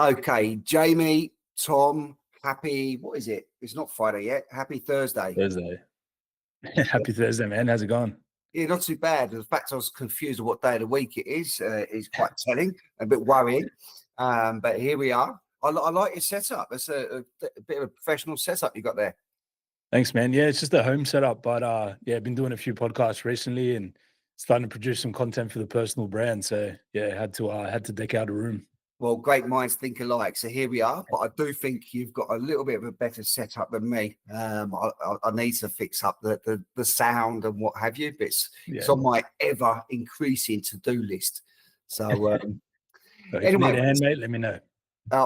Okay, Jamie, Tom, happy, what is it? It's not Friday yet. Happy Thursday. Thursday. Happy Thursday, man. How's it going? Yeah, not too bad. The fact I was confused of what day of the week it is quite telling, a bit worrying. But here we are. I like your setup. It's a bit of a professional setup you got there. Thanks, man. Yeah, it's just a home setup, but yeah, I've been doing a few podcasts recently and starting to produce some content for the personal brand. So yeah, had to deck out a room. Well, great minds think alike. So here we are. But I do think you've got a little bit of a better setup than me. I need to fix up the sound and what have you. But it's on my ever increasing to-do list. So if you need a hand, mate, let me know.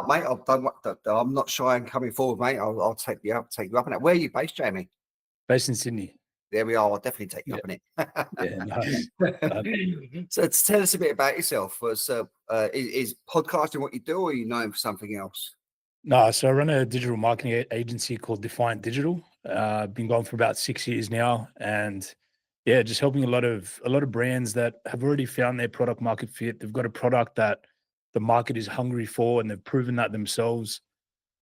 Mate, I'm not shy in coming forward, mate. I'll take you up on that. Where are you based, Jamie? Based in Sydney. There we are. I'll definitely take you up on it. Yeah, nice. So tell us a bit about yourself. Is podcasting what you do, or are you known for something else? No, so I run a digital marketing agency called Defiant Digital. Been going for about 6 years now, and yeah, just helping a lot of brands that have already found their product market fit. They've got a product that the market is hungry for, and they've proven that themselves.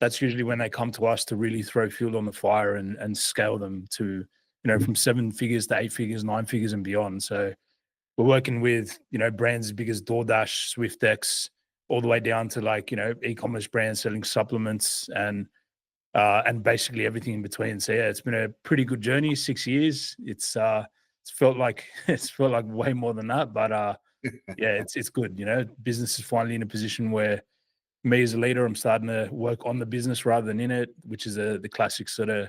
That's usually when they come to us to really throw fuel on the fire and scale them to, from 7 figures to 8 figures, 9 figures and beyond. So we're working with, brands as big as DoorDash, SwiftX, all the way down to e-commerce brands selling supplements and basically everything in between. So yeah, it's been a pretty good journey. 6 years. It's felt like way more than that, but yeah, it's good. Business is finally in a position where me as a leader, I'm starting to work on the business rather than in it, which is the classic sort of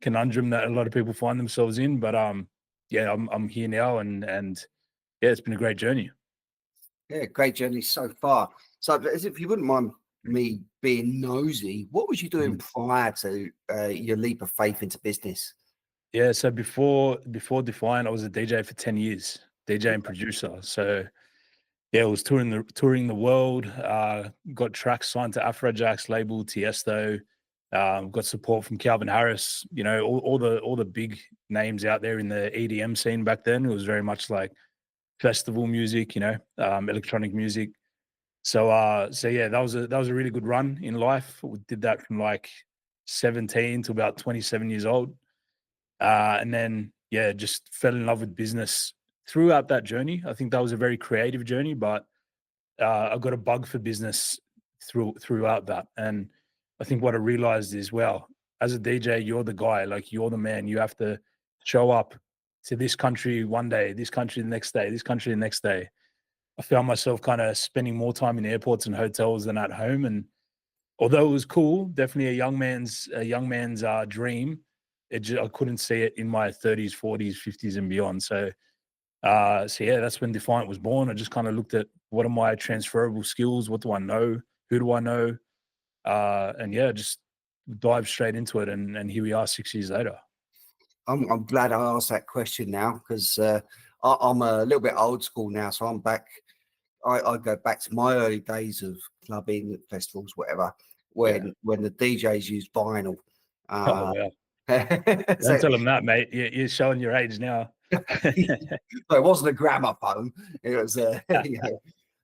conundrum that a lot of people find themselves in. But yeah, I'm here now, and yeah, it's been a great journey. Yeah, great journey so far. So, as if you wouldn't mind me being nosy, what was you doing prior to your leap of faith into business? Yeah, so before Defiant, I was a DJ for 10 years, DJ and producer. So yeah, I was touring the world. Got tracks signed to Afrojack's label, Tiesto. Got support from Calvin Harris. All the big names out there in the EDM scene back then. It was very much like festival music, electronic music. So yeah, that was a really good run in life. We did that from like 17 to about 27 years old, and then yeah, just fell in love with business throughout that journey. I think that was a very creative journey, but I got a bug for business throughout that. And I think what I realized is, well, as a DJ, you're the guy, like you're the man. You have to show up to this country one day, this country the next day, this country the next day. I found myself kind of spending more time in airports and hotels than at home. And although it was cool, definitely a young man's dream, I couldn't see it in my 30s, 40s, 50s and beyond. So yeah, that's when Defiant was born. I just kind of looked at what are my transferable skills? What do I know? Who do I know? And yeah, just dive straight into it. And here we are 6 years later. I'm glad I asked that question now, because I'm a little bit old school now. So I'm back. I go back to my early days of clubbing, festivals, whatever, when the DJs used vinyl. Oh, yeah. Don't tell them that, mate. You're showing your age now. It wasn't a gramophone. It was, but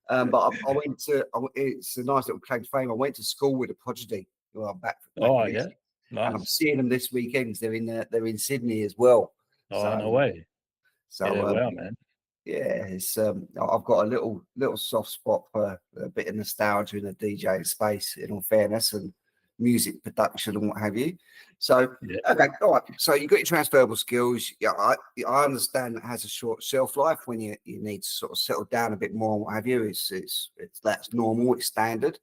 I went to. It's a nice little claim to fame. I went to school with a Prodigy. Well, I'm back. Oh yeah, nice. And I'm seeing them this weekend. They're in Sydney as well. Oh, no way. So yeah, wow, man. Yeah, it's I've got a little soft spot for a bit of nostalgia in the DJ space, in all fairness, and music production and what have you. So okay, all right. So you got your transferable skills. Yeah, I understand it has a short shelf life when you need to sort of settle down a bit more and what have you. It's that's normal. It's standard.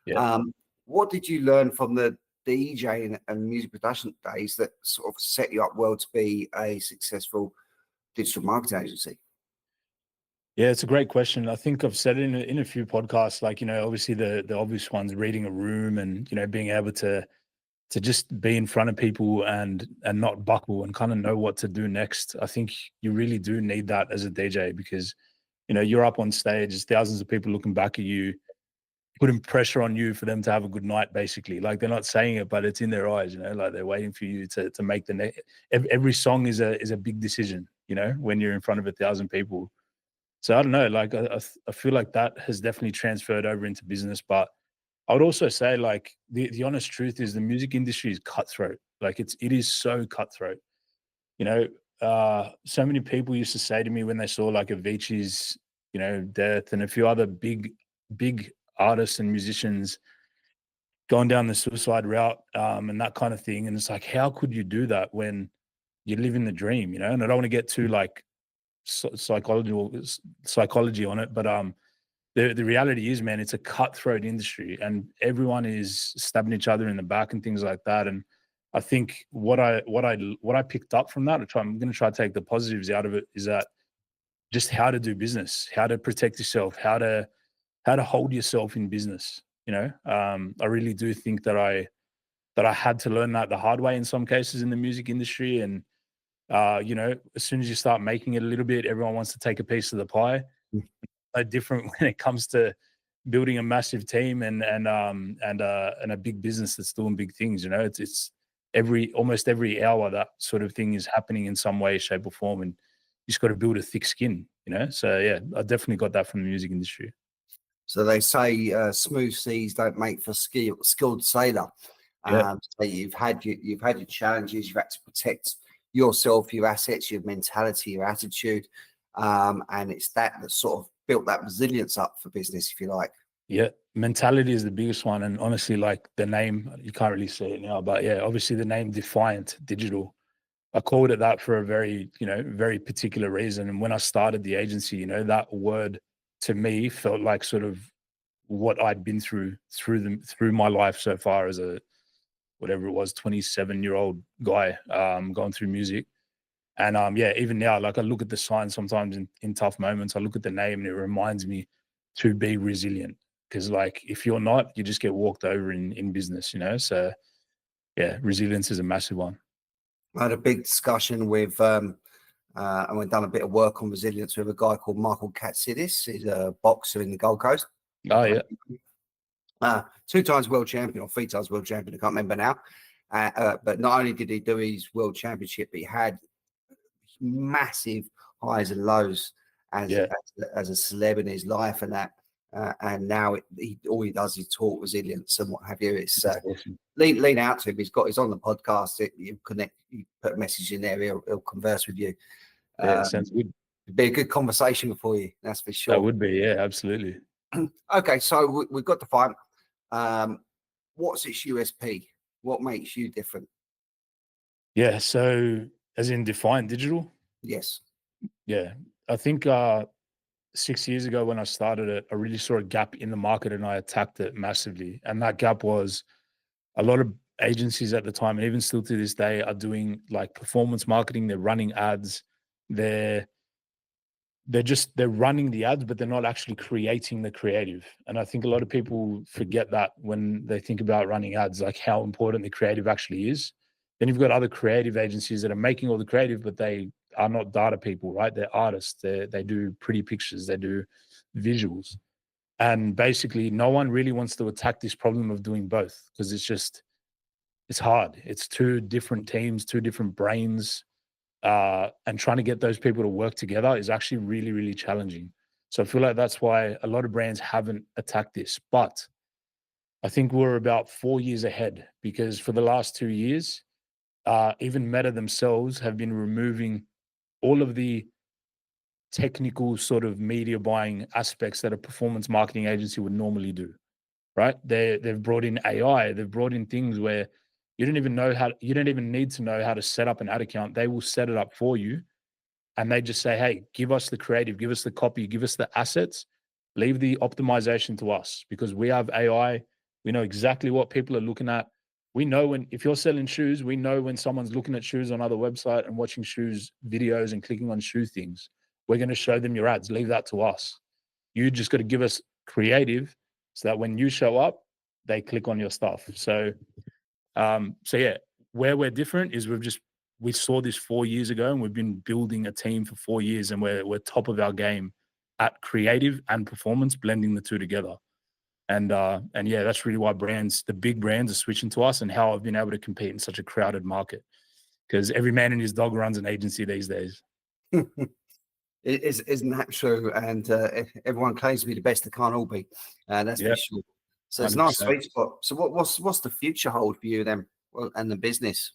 Yeah. What did you learn from the DJ and music production days that sort of set you up well to be a successful digital marketing agency? Yeah, it's a great question. I think I've said it in a few podcasts, like, obviously the obvious ones, reading a room and, being able to just be in front of people and not buckle and kind of know what to do next. I think you really do need that as a DJ, because, you're up on stage, there's thousands of people looking back at you, putting pressure on you for them to have a good night, basically. Like, they're not saying it, but it's in their eyes, like they're waiting for you to make the next. Every song is a big decision, when you're in front of 1,000 people. So I don't know, like I feel like that has definitely transferred over into business, but I would also say, like, the honest truth is the music industry is cutthroat. Like, it is so cutthroat. You know, so many people used to say to me when they saw like Avicii's, death, and a few other big artists and musicians going down the suicide route, and that kind of thing. And it's like, how could you do that when you're living the dream? And I don't want to get too like psychology on it, but the reality is, man, it's a cutthroat industry, and everyone is stabbing each other in the back and things like that. And I think what I picked up from that, I'm going to try to take the positives out of it, is that just how to do business, how to protect yourself, how to hold yourself in business. I really do think that I had to learn that the hard way in some cases in the music industry. And as soon as you start making it a little bit, everyone wants to take a piece of the pie. No different when it comes to building a massive team and a big business that's doing big things. It's almost every hour that sort of thing is happening in some way, shape, or form, and you just got to build a thick skin. So yeah, I definitely got that from the music industry. So they say smooth seas don't make for skilled sailor. Yeah. So you've had your challenges. You've had to protect yourself, your assets, your mentality, your attitude, and it's that sort of built that resilience up for business, if you like. Yeah, mentality is the biggest one, and honestly, like the name, you can't really say it now, but yeah, obviously the name Defiant Digital, I called it that for a very, very particular reason. And when I started the agency, that word to me felt like sort of what I'd been through my life so far as a whatever it was, 27-year-old guy, going through music. And yeah, even now, like I look at the signs sometimes in tough moments, I look at the name and it reminds me to be resilient. Because like if you're not, you just get walked over in business, So yeah, resilience is a massive one. I had a big discussion with, and we've done a bit of work on resilience with a guy called Michael Katsidis. He's a boxer in the Gold Coast. Oh yeah. 2 times world champion or 3 times world champion. I can't remember now. But not only did he do his world championship, but he had massive highs and lows as a celeb in his life and that. And now all he does is talk resilience and what have you. It's awesome. lean out to him. He's on the podcast. You connect. You put a message in there. He'll converse with you. Sounds good. It'd be a good conversation for you. That's for sure. That would be, yeah, absolutely. Okay, so we've got the fight. What's its USP? What makes you different? Yeah, so as in Defiant Digital? Yes. Yeah, I think 6 years ago when I started it, I really saw a gap in the market and I attacked it massively. And that gap was a lot of agencies at the time, and even still to this day, are doing like performance marketing. They're running ads. They're running the ads, but they're not actually creating the creative. And I think a lot of people forget that when they think about running ads, like how important the creative actually is. Then you've got other creative agencies that are making all the creative, but they are not data people, right? They're artists. They do pretty pictures. They do visuals. And basically, no one really wants to attack this problem of doing both because it's hard. It's 2 different teams, 2 different brains, and trying to get those people to work together is actually really, really challenging. So I feel like that's why a lot of brands haven't attacked this. But I think we're about 4 years ahead because for the last 2 years, even Meta themselves have been removing all of the technical sort of media buying aspects that a performance marketing agency would normally do, right? They've brought in AI. They've brought in things where you don't even need to know how to set up an ad account. They will set it up for you. And they just say, hey, give us the creative, give us the copy, give us the assets, leave the optimization to us because we have AI. We know exactly what people are looking at. We know if you're selling shoes, we know when someone's looking at shoes on other website and watching shoes videos and clicking on shoe things. We're going to show them your ads. Leave that to us. You just got to give us creative so that when you show up, they click on your stuff. So yeah, where we're different is we saw this 4 years ago and we've been building a team for 4 years and we're top of our game at creative and performance, blending the 2 together. And yeah, that's really why the big brands are switching to us and how I've been able to compete in such a crowded market because every man and his dog runs an agency these days. Isn't that true? And everyone claims to be the best. They can't all be. That's for sure. So it's a nice 100%. sweet spot. So what's the future hold for you then, and the business?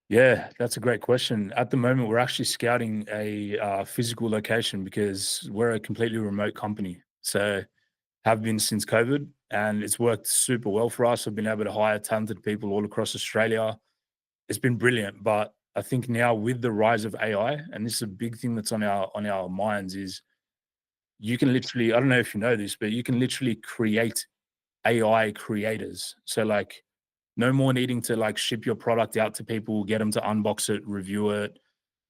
Yeah, that's a great question. At the moment, we're actually scouting a physical location because we're a completely remote company. So have been since COVID, and it's worked super well for us. I've been able to hire talented people all across Australia. It's been brilliant. But I think now with the rise of AI, and this is a big thing that's on our minds, is you can literally, I don't know if you know this, but you can literally create AI creators. So like no more needing to like ship your product out to people, get them to unbox it, review it,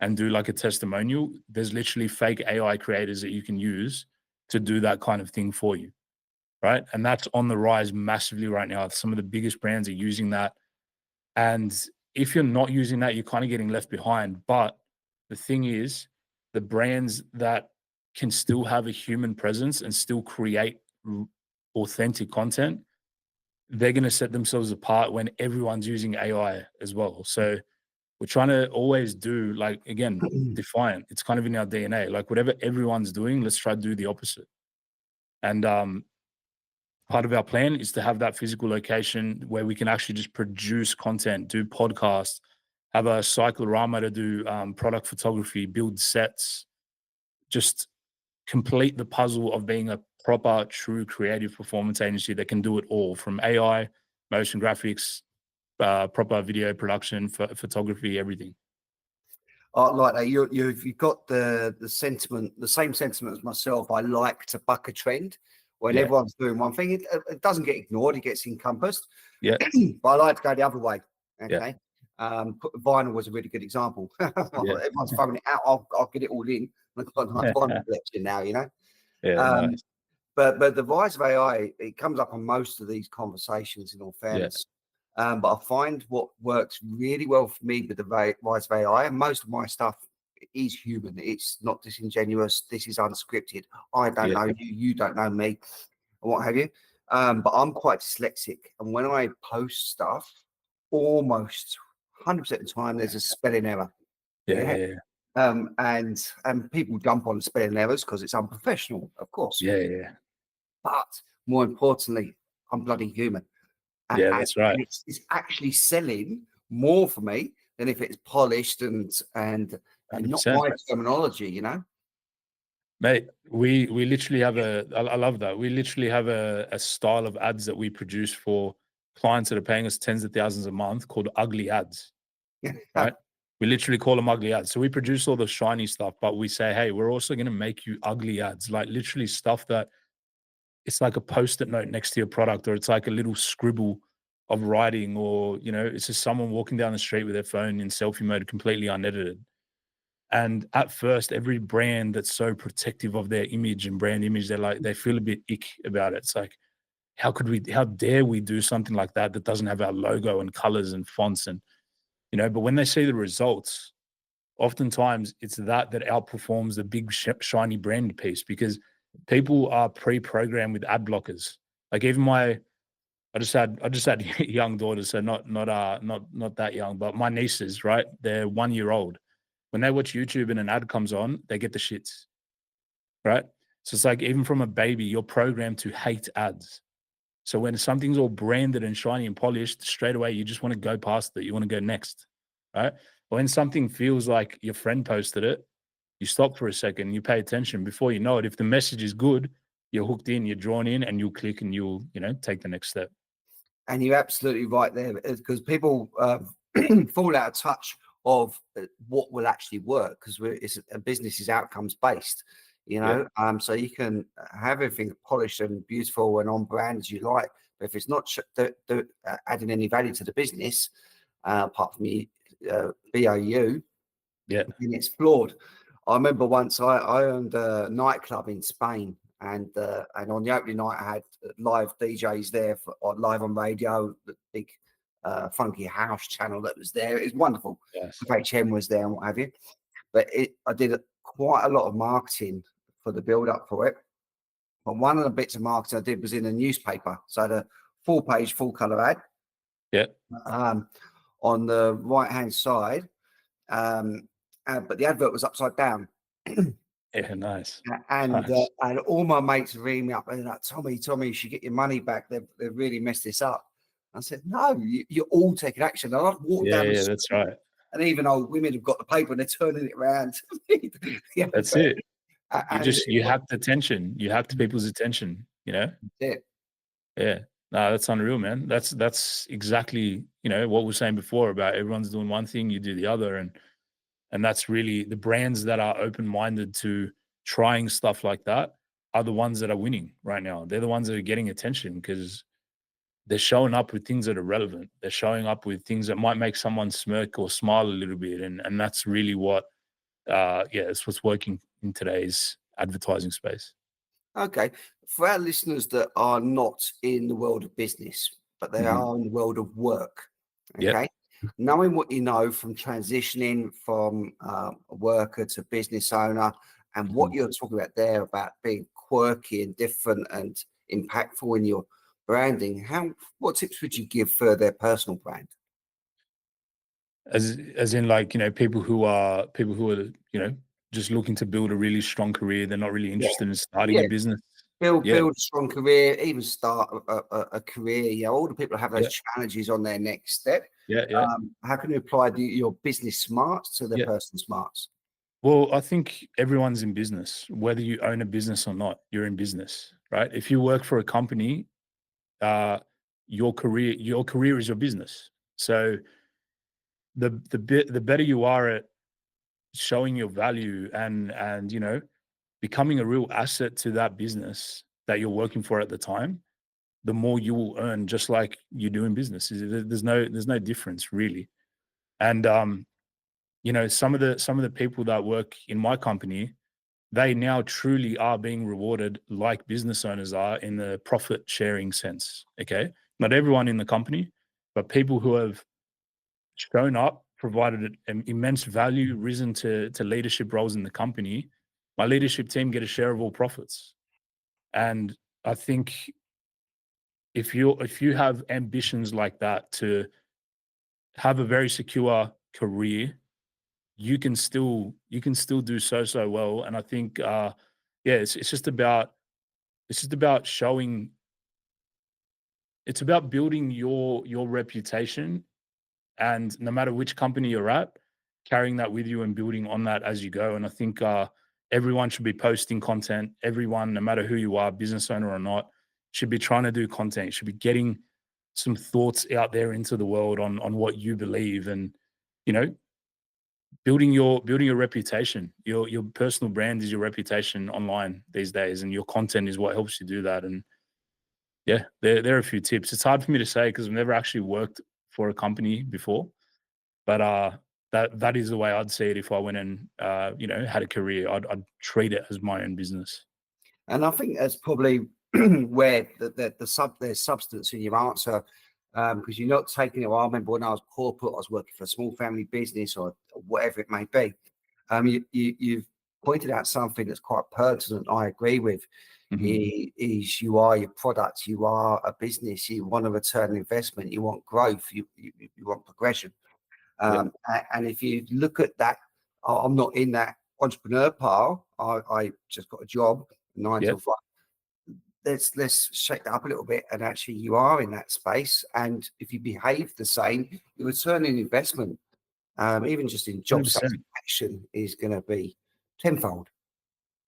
and do like a testimonial. There's literally fake AI creators that you can use to do that kind of thing for you. Right. And that's on the rise massively right now. Some of the biggest brands are using that. And if you're not using that, you're kind of getting left behind. But the thing is, the brands that can still have a human presence and still create authentic content, they're going to set themselves apart when everyone's using AI as well. So we're trying to always do, like, again, defiant. It's kind of in our DNA. Like whatever everyone's doing, let's try to do the opposite. And part of our plan is to have that physical location where we can actually just produce content, do podcasts, have a cyclorama to do product photography, build sets, just complete the puzzle of being a proper, true creative performance agency that can do it all, from AI, motion graphics, proper video production, photography, everything. I like that. You've got the sentiment, the same sentiment as myself. I like to buck a trend. When Yeah, everyone's doing one thing, it doesn't get ignored, it gets encompassed. yeah, But I like to go the other way. yeah, Okay. Vinyl was a really good example. yeah, Everyone's throwing it out. I'll get it all in. I've got a nice vinyl collection now, you know. yeah, Um, nice. but the rise of AI, it comes up on most of these conversations, in all Yeah, fairness. But I find what works really well for me with the rise of AI, and most of my stuff is human. It's not disingenuous. This is unscripted. I don't yeah, know you, you don't know me, and what have you. But I'm quite dyslexic, and when I post stuff, almost 100% of the time there's a spelling error. yeah, Yeah. yeah, And people jump on spelling errors because it's unprofessional, of course. yeah, yeah, But more importantly, I'm bloody human. yeah. And That's right. it's actually selling more for me than if it's polished and not 100%. my terminology, you know? Mate, we literally have I love that. We literally have a style of ads that we produce for clients that are paying us tens of thousands a month called ugly ads, right? We literally call them ugly ads. So we produce all the shiny stuff, but we say, hey, we're also going to make you ugly ads, like literally stuff that it's like a post-it note next to your product, or it's like a little scribble of writing, or, you know, it's just someone walking down the street with their phone in selfie mode, completely unedited. And at first, every brand that's so protective of their image and brand image, they're like, they feel a bit ick about it. It's like, how dare we do something like that that doesn't have our logo and colors and fonts and, you know, but when they see the results, oftentimes it's that outperforms the big shiny brand piece, because people are pre-programmed with ad blockers. Like even I just had young daughters, so not that young, but my nieces, right? They're 1 year old. When they watch YouTube and an ad comes on, they get the shits, right? So it's like even from a baby, you're programmed to hate ads. So when something's all branded and shiny and polished, straight away you just want to go past it. You want to go next, right? When something feels like your friend posted it, you stop for a second, you pay attention. Before you know it, if the message is good, you're hooked in, you're drawn in, and you'll click and you'll, you know, take the next step. And you're absolutely right there, because people fall out of touch of what will actually work, because it's a business is outcomes based, you Yeah, know. So you can have everything polished and beautiful and on brand as you like, but if it's not adding any value to the business, apart from the BAU, yeah, then it's flawed. I remember once I owned a nightclub in Spain, and on the opening night I had live DJs there live on radio, the big funky house channel that was there. It was wonderful. yes, HM was there and what have you. But I did quite a lot of marketing for the build up for it. But one of the bits of marketing I did was in a newspaper. So I had a full page, full color ad. yeah, Um, on the right hand side, but the advert was upside down. Yeah, nice. Nice. And all my mates ring me up and they're like, Tommy, you should get your money back. They've really messed this up. I said, no, you're all taking action. And I'd walk Yeah, down the yeah, street, that's right. and even old women have got the paper and they're turning it around. Yeah, That's it. and You hacked attention. You hacked people's attention, yeah, Yeah. No, that's unreal, man. That's exactly, what we were saying before about everyone's doing one thing, you do the other. And that's really the brands that are open-minded to trying stuff like that are the ones that are winning right now. They're the ones that are getting attention because they're showing up with things that are relevant. They're showing up with things that might make someone smirk or smile a little bit. And that's really what it's what's working in today's advertising space. okay. For our listeners that are not in the world of business, but they Mhm. are in the world of work, Yep. okay, knowing what you know from transitioning from a worker to business owner, and what Mhm. you're talking about there about being quirky and different and impactful in your branding, what tips would you give for their personal brand? As in like, people who are, just looking to build a really strong career. They're not really Yeah, interested in starting yeah. a business. Build Yeah. build a strong career, even start a career. You know, all the people have those Yeah. challenges on their next step. Yeah. Yeah. How can you apply your business smarts to their Yeah. personal smarts? Well, I think everyone's in business, whether you own a business or not, you're in business, right? If you work for a company, uh, your career is your business. So the better you are at showing your value and becoming a real asset to that business that you're working for at the time, the more you will earn, just like you do in business. There's no difference really. And some of the people that work in my company, they now truly are being rewarded like business owners are in the profit sharing sense. Okay. Not everyone in the company, but people who have shown up, provided an immense value, risen to leadership roles in the company. My leadership team get a share of all profits. And I think if you have ambitions like that to have a very secure career, you can still do so well. And I think it's just about showing, it's about building your reputation, and no matter which company you're at, carrying that with you and building on that as you go. And I think everyone should be posting content. Everyone, no matter who you are, business owner or not, should be trying to do content, should be getting some thoughts out there into the world on what you believe, and you know building your reputation. Your personal brand is your reputation online these days, and your content is what helps you do that. And yeah, there are a few tips. It's hard for me to say because I've never actually worked for a company before, but that is the way I'd see it if I went and had a career. I'd treat it as my own business. And I think that's probably where there's substance in your answer, because you're not taking it. Well, I remember when I was corporate, I was working for a small family business or whatever it may be. You've pointed out something that's quite pertinent. I agree with. Hmm. Is you are your product. You are a business. You want a return on investment. You want growth. You want progression. Yeah, And if you look at that, I'm not in that entrepreneur pile. I just got a job, nine yeah, till five. Let's shake that up a little bit, and actually you are in that space. And if you behave the same, your return on investment, even just in job 100%. satisfaction, is going to be tenfold.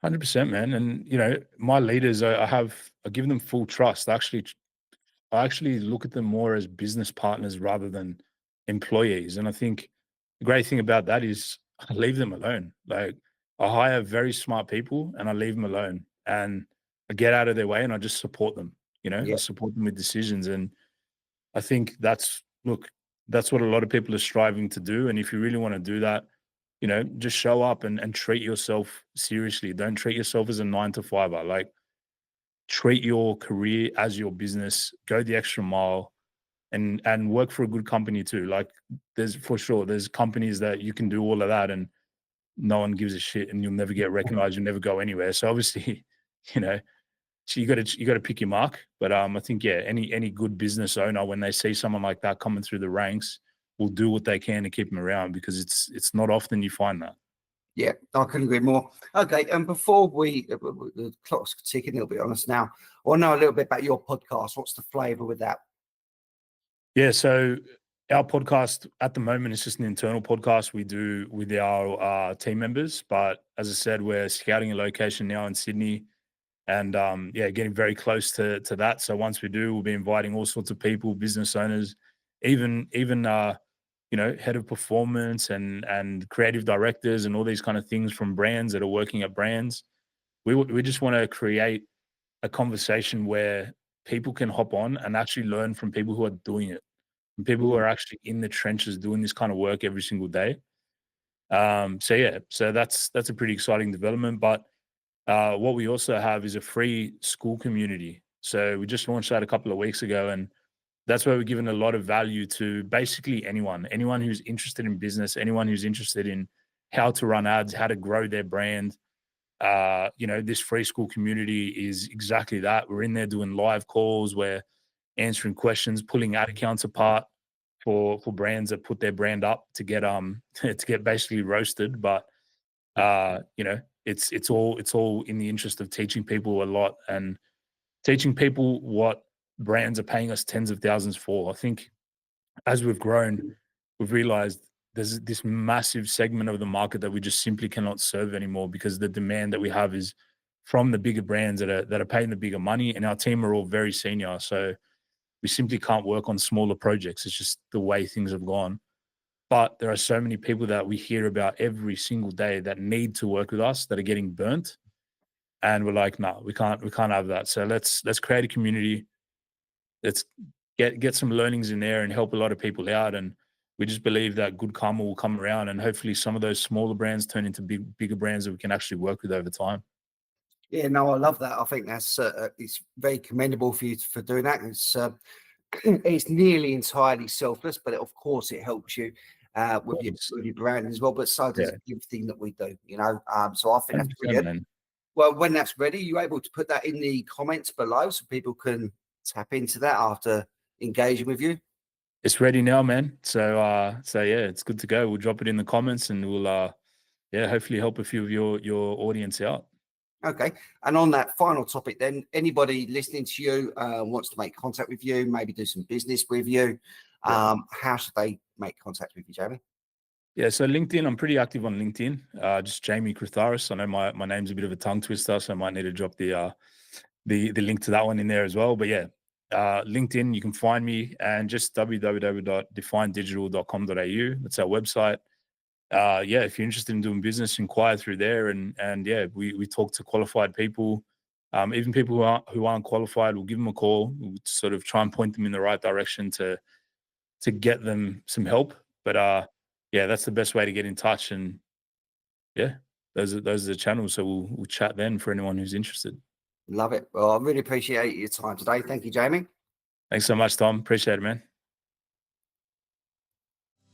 100%, man. And my leaders, I give them full trust. I actually look at them more as business partners rather than employees. And I think the great thing about that is I leave them alone. Like, I hire very smart people and I leave them alone, and I get out of their way and I just support them. I Yeah. support them with decisions. And I think that's what a lot of people are striving to do. And if you really want to do that, just show up and treat yourself seriously. Don't treat yourself as a 9 to 5er. Like, treat your career as your business. Go the extra mile and work for a good company too. Like, there's companies that you can do all of that and no one gives a shit and you'll never get recognized, you'll never go anywhere. So obviously, you know, so you gotta pick your mark. But I think, yeah, any good business owner, when they see someone like that coming through the ranks, will do what they can to keep them around, because it's not often you find that. Yeah, I couldn't agree more. Okay, and before the clock's ticking a little bit on us now, I want to know a little bit about your podcast. What's the flavour with that? Yeah, so our podcast at the moment is just an internal podcast we do with our team members. But as I said, we're scouting a location now in Sydney, and getting very close to that. So once we do, we'll be inviting all sorts of people, business owners, even head of performance and creative directors and all these kind of things from brands that are working at brands. We just want to create a conversation where people can hop on and actually learn from people who are doing it, from people who are actually in the trenches doing this kind of work every single day. So that's a pretty exciting development. But what we also have is a free school community. So we just launched that a couple of weeks ago, and that's where we're giving a lot of value to basically anyone who's interested in business, anyone who's interested in how to run ads, how to grow their brand. This free school community is exactly that. We're in there doing live calls, we're answering questions, pulling ad accounts apart for brands that put their brand up to get to get basically roasted. But it's all in the interest of teaching people a lot and teaching people what brands are paying us tens of thousands for. I think as we've grown, we've realized there's this massive segment of the market that we just simply cannot serve anymore because the demand that we have is from the bigger brands that are paying the bigger money, and our team are all very senior. So we simply can't work on smaller projects. It's just the way things have gone. But there are so many people that we hear about every single day that need to work with us that are getting burnt. And we're like, no, we can't have that. So let's create a community. Let's get some learnings in there and help a lot of people out. And we just believe that good karma will come around, and hopefully some of those smaller brands turn into bigger brands that we can actually work with over time. Yeah, no, I love that. I think that's it's very commendable for you for doing that. It's nearly entirely selfless, but of course it helps you with your brand as well. But so does everything that we do, So I think that's brilliant. Man. Well, when that's ready, you're able to put that in the comments below so people can tap into that after engaging with you. It's ready now, man. So yeah, it's good to go. We'll drop it in the comments, and we'll hopefully help a few of your audience out. Okay. And on that final topic, then, anybody listening to you wants to make contact with you, maybe do some business with you. How should they make contact with you, Jamie? Yeah, so LinkedIn, I'm pretty active on LinkedIn. Just Jamie Kritharas. I know my name's a bit of a tongue twister, so I might need to drop the link to that one in there as well. But yeah, LinkedIn, you can find me, and just www.definedigital.com.au. That's our website. If you're interested in doing business, inquire through there, and we talk to qualified people. Even people who aren't qualified, we'll give them a call. We'll sort of try and point them in the right direction to get them some help. But that's the best way to get in touch. And yeah, those are the channels. So we'll chat then for anyone who's interested. Love it. Well, I really appreciate your time today. Thank you, Jamie. Thanks so much, Tom. Appreciate it, man.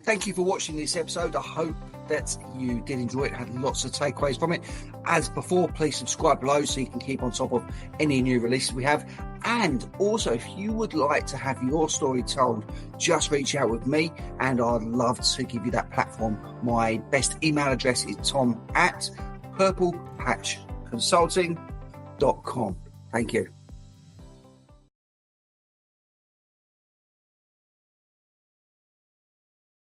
Thank you for watching this episode. I hope that you did enjoy it, had lots of takeaways from it. As before, please subscribe below so you can keep on top of any new releases we have. And also, if you would like to have your story told, just reach out with me and I'd love to give you that platform. My best email address is tom@purplepatchconsulting.com. Thank you.